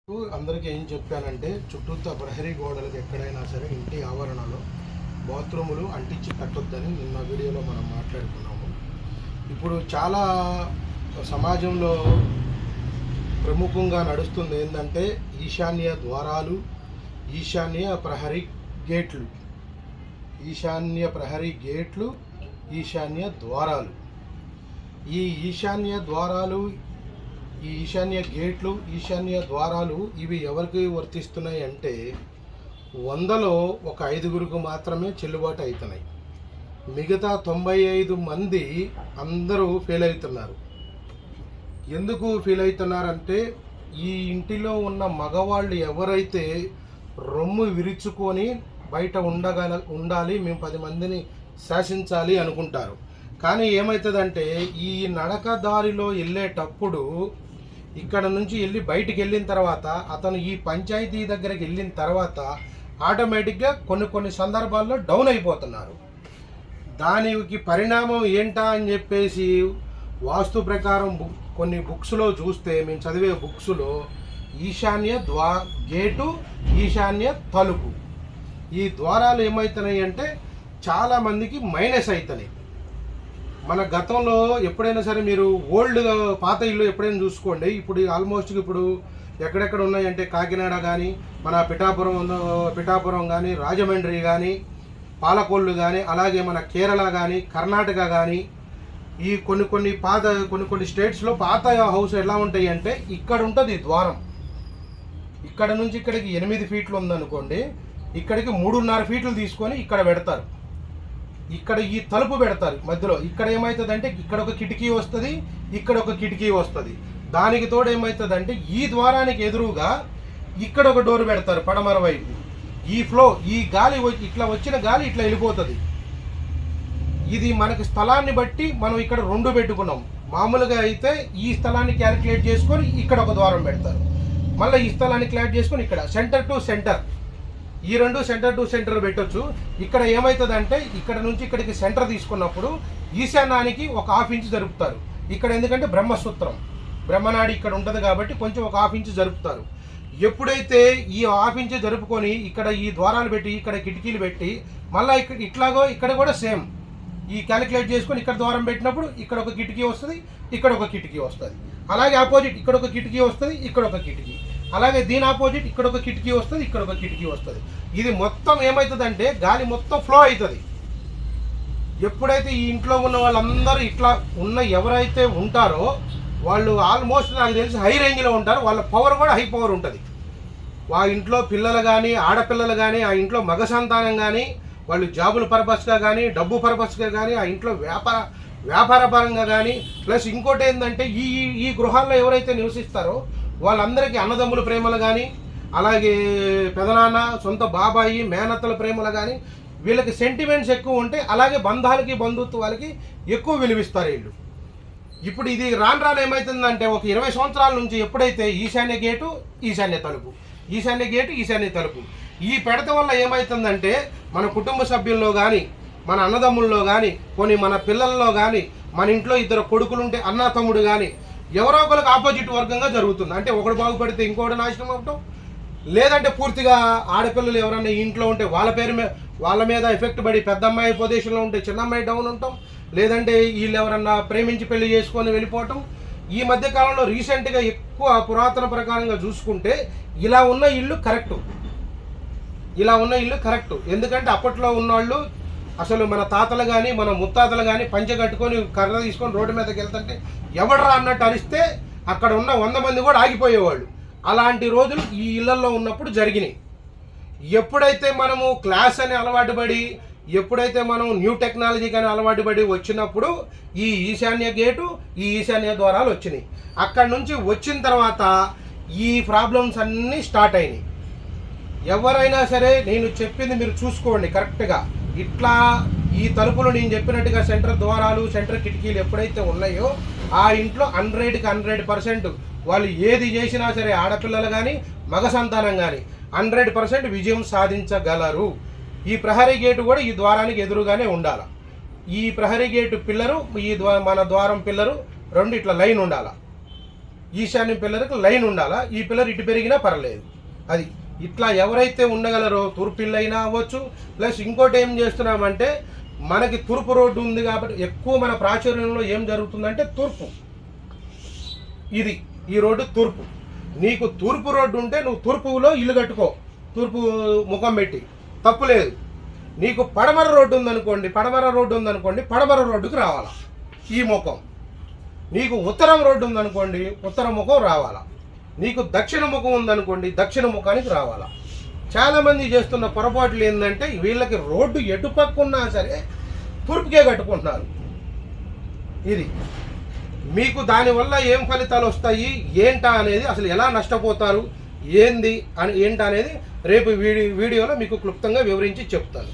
అందరికీ ఏం చెప్పానంటే చుట్టూతా ప్రహరీ గోడలకు ఎక్కడైనా సరే ఇంటి ఆవరణలో బాత్రూములు అంటించి పెట్టొద్దని నిన్న వీడియోలో మనం మాట్లాడుకున్నాము. ఇప్పుడు చాలా సమాజంలో ప్రముఖంగా నడుస్తుంది ఏంటంటే ఈశాన్య ద్వారాలు, ఈశాన్య ప్రహరీ గేట్లు, ఈశాన్య ప్రహరీ గేట్లు, ఈశాన్య ద్వారాలు. ఈ ఈశాన్య ద్వారాలు, ఈ ఈశాన్య గేట్లు, ఈశాన్య ద్వారాలు ఇవి ఎవరికి వర్తిస్తున్నాయి అంటే 100లో ఒక 5గురికి మాత్రమే చెల్లుబాటు అవుతున్నాయి. మిగతా 95 మంది అందరూ ఫెయిల్ అవుతున్నారు. ఎందుకు ఫెయిల్ అవుతున్నారంటే ఈ ఇంటిలో ఉన్న మగవాళ్ళు ఎవరైతే రొమ్ము విరుచుకొని బయట ఉండాలి, మేము 10 మందిని శాసించాలి అనుకుంటారు. కానీ ఏమవుతుందంటే ఈ నడక దారిలో వెళ్ళేటప్పుడు ఇక్కడ నుంచి వెళ్ళి బయటికి వెళ్ళిన తర్వాత అతను ఈ పంచాయతీ దగ్గరికి వెళ్ళిన తర్వాత ఆటోమేటిక్గా కొన్ని సందర్భాల్లో డౌన్ అయిపోతున్నారు. దానికి పరిణామం ఏంటా అని చెప్పేసి వాస్తు ప్రకారం కొన్ని బుక్స్లో చూస్తే, మేము చదివే బుక్స్లో ఈశాన్య గేటు, ఈశాన్య తలుపు, ఈ ద్వారాలు ఏమవుతున్నాయి అంటే చాలామందికి మైనస్ అవుతున్నాయి. మన గతంలో ఎప్పుడైనా సరే మీరు పాత ఇల్లు ఎప్పుడైనా చూసుకోండి. ఇప్పుడు ఆల్మోస్ట్ ఇప్పుడు ఎక్కడెక్కడ ఉన్నాయంటే కాకినాడ కానీ, మన పిఠాపురం కానీ, రాజమండ్రి కానీ, పాలకొల్లు కానీ, అలాగే మన కేరళ కానీ, కర్ణాటక కానీ, ఈ కొన్ని స్టేట్స్లో పాత హౌస్ ఎలా ఉంటాయి అంటే ఇక్కడ ఉంటుంది ద్వారం. ఇక్కడ నుంచి ఇక్కడికి 8 ఫీట్లు ఉందనుకోండి, ఇక్కడికి 3.5 ఫీట్లు తీసుకొని ఇక్కడ పెడతారు. ఇక్కడ ఈ తలుపు పెడతారు మధ్యలో. ఇక్కడ ఏమవుతుందంటే ఇక్కడ ఒక కిటికీ వస్తుంది, ఇక్కడ ఒక కిటికీ వస్తుంది. దానికి తోడు ఏమవుతుందంటే ఈ ద్వారానికి ఎదురుగా ఇక్కడ ఒక డోర్ పెడతారు పడమర వైపు. ఈ గాలి ఇట్లా వచ్చిన గాలి ఇట్లా వెళ్ళిపోతుంది. ఇది మనకి స్థలాన్ని బట్టి మనం ఇక్కడ 2 పెట్టుకున్నాం. మామూలుగా అయితే ఈ స్థలాన్ని క్యాలిక్యులేట్ చేసుకొని ఇక్కడ ఒక ద్వారం పెడతారు. మళ్ళీ ఈ స్థలాన్ని క్యాలిక్యులేట్ చేసుకొని ఇక్కడ సెంటర్ టు సెంటర్, ఈ 2 సెంటర్ టు సెంటర్ పెట్టొచ్చు. ఇక్కడ ఏమవుతుందంటే ఇక్కడ నుంచి ఇక్కడికి సెంటర్ తీసుకున్నప్పుడు ఈశాన్యానికి ఒక 1/2 ఇంచ్ జరుపుతారు. ఇక్కడ ఎందుకంటే బ్రహ్మసూత్రం, బ్రహ్మనాడి ఇక్కడ ఉంటుంది కాబట్టి కొంచెం ఒక 1/2 ఇంచ్ జరుపుతారు. ఎప్పుడైతే ఈ 1/2 ఇంచ్ జరుపుకొని ఇక్కడ ఈ ద్వారాలు పెట్టి ఇక్కడ కిటికీలు పెట్టి మళ్ళీ ఇక్కడ కూడా సేమ్ ఈ క్యాలిక్యులేట్ చేసుకొని ఇక్కడ ద్వారం పెట్టినప్పుడు ఇక్కడ ఒక కిటికీ వస్తుంది, ఇక్కడ ఒక కిటికీ వస్తుంది. అలాగే ఆపోజిట్ ఇక్కడ ఒక కిటికీ వస్తుంది, ఇక్కడ ఒక కిటికీ. అలాగే దీని ఆపోజిట్ ఇక్కడ ఒక కిటికీ వస్తుంది, ఇక్కడ ఒక కిటికీ వస్తుంది. ఇది మొత్తం ఏమవుతుందంటే గాలి మొత్తం ఫ్లో అవుతుంది. ఎప్పుడైతే ఈ ఇంట్లో ఉన్న వాళ్ళందరూ ఇట్లా ఎవరైతే ఉంటారో వాళ్ళు ఆల్మోస్ట్ నాకు తెలిసి హై రేంజ్లో ఉంటారు. వాళ్ళ పవర్ కూడా హై పవర్ ఉంటుంది. ఆ ఇంట్లో పిల్లలు కానీ, ఆడపిల్లలు కానీ, ఆ ఇంట్లో మగ సంతానం కానీ, వాళ్ళు జాబుల పర్పస్గా కానీ, డబ్బు పర్పస్గా కానీ, ఆ ఇంట్లో వ్యాపార పరంగా కానీ, ప్లస్ ఇంకోటి ఏంటంటే ఈ గృహాల్లో ఎవరైతే నివసిస్తారో వాళ్ళందరికీ అన్నదమ్ముల ప్రేమలు కానీ, అలాగే పెదనాన్న, సొంత బాబాయి, మేనత్తల ప్రేమలు కానీ, వీళ్ళకి సెంటిమెంట్స్ ఎక్కువ ఉంటాయి. అలాగే బంధాలకి, బంధుత్వాలకి ఎక్కువ విలువిస్తారు వీళ్ళు. ఇప్పుడు ఇది రాను ఏమవుతుందంటే ఒక 20 సంవత్సరాల నుంచి ఎప్పుడైతే ఈశాన్య గేటు, ఈశాన్య తలుపు, ఈశాన్య గేటు, ఈశాన్య తలుపు ఈ పెడత వల్ల ఏమవుతుందంటే మన కుటుంబ సభ్యుల్లో కానీ, మన అన్నదమ్ముల్లో కానీ, మన పిల్లల్లో కానీ, మన ఇంట్లో 2 కొడుకులుంటే అన్న తమ్ముడు కానీ ఎవరో ఒకరికి ఆపోజిట్ వర్గంగా జరుగుతుంది. అంటే ఒకడు బాగుపడితే ఇంకోటి నాశనం అవటం, లేదంటే పూర్తిగా ఆడపిల్లలు ఎవరన్నా ఇంట్లో ఉంటే వాళ్ళ మీద ఎఫెక్ట్ పడి పెద్ద అమ్మాయి పొజిషన్లో ఉంటే చిన్న అమ్మాయి డౌన్ ఉంటాం, లేదంటే వీళ్ళు ఎవరన్నా ప్రేమించి పెళ్లి చేసుకొని వెళ్ళిపోవటం. ఈ మధ్యకాలంలో రీసెంట్గా ఎక్కువ పురాతన ప్రకారంగా చూసుకుంటే ఇలా ఉన్న ఇల్లు కరెక్టు. ఎందుకంటే అప్పట్లో ఉన్నవాళ్ళు అసలు మన తాతలు కానీ, మన ముత్తాతలు కానీ పంచె కట్టుకొని కర్ర తీసుకొని రోడ్డు మీదకి వెళ్తుంటే ఎవడరా అన్నట్టు అరిస్తే అక్కడ ఉన్న 100 మంది కూడా ఆగిపోయేవాళ్ళు. అలాంటి రోజులు ఈ ఇళ్లలో ఉన్నప్పుడు జరిగినాయి. ఎప్పుడైతే మనము క్లాస్ అని అలవాటు పడి, ఎప్పుడైతే మనం న్యూ టెక్నాలజీ కానీ అలవాటు పడి వచ్చినప్పుడు ఈ ఈశాన్య గేటు, ఈ ఈశాన్య ద్వారాలు వచ్చినాయి. అక్కడి నుంచి వచ్చిన తర్వాత ఈ ప్రాబ్లమ్స్ అన్నీ స్టార్ట్ అయినాయి. ఎవరైనా సరే నేను చెప్పింది మీరు చూసుకోండి కరెక్ట్గా. ఇట్లా ఈ తలుపులు నేను చెప్పినట్టుగా సెంటర్ ద్వారాలు, సెంటర్ కిటికీలు ఎప్పుడైతే ఉన్నాయో ఆ ఇంట్లో 100కి 100% వాళ్ళు ఏది చేసినా సరే ఆడపిల్లలు కానీ, మగ సంతానం కానీ 100% విజయం సాధించగలరు. ఈ ప్రహరీ గేటు కూడా ఈ ద్వారానికి ఎదురుగానే ఉండాలి. ఈ ప్రహరీ గేటు పిల్లరు, మన ద్వారం పిల్లరు 2 ఇట్లా లైన్ ఉండాలి. ఈశాన్యం పిల్లర్కి లైన్ ఉండాలా, ఈ పిల్లర్ ఇటు పెరిగినా పర్లేదు. అది ఇట్లా ఎవరైతే ఉండగలరో తూర్పు ఇల్లు అయినా అవ్వచ్చు. ప్లస్ ఇంకోటి ఏం చేస్తున్నామంటే మనకి తూర్పు రోడ్డు ఉంది కాబట్టి ఎక్కువ మన ప్రాచుర్యంలో ఏం జరుగుతుందంటే తూర్పు, ఇది ఈ రోడ్డు తూర్పు. నీకు తూర్పు రోడ్డు ఉంటే నువ్వు తూర్పులో ఇల్లు కట్టుకో, తూర్పు ముఖం పెట్టి, తప్పు లేదు. నీకు పడమర రోడ్డు ఉందనుకోండి, పడమర రోడ్డుకి రావాలా ఈ ముఖం. నీకు ఉత్తరం రోడ్డు ఉందనుకోండి, ఉత్తర ముఖం రావాలా. నీకు దక్షిణ ముఖం ఉందనుకోండి, దక్షిణ ముఖానికి రావాలా. చాలామంది చేస్తున్న పొరపాట్లు ఏంటంటే వీళ్ళకి రోడ్డు ఎటుపక్క ఉన్నా సరే తూర్పుకే కట్టుకుంటున్నారు. ఇది మీకు దానివల్ల ఏం ఫలితాలు వస్తాయి ఏంటా అనేది, అసలు ఎలా నష్టపోతారు ఏంది అని ఏంటా అనేది రేపు వీడియోలో మీకు క్లుప్తంగా వివరించి చెప్తాను.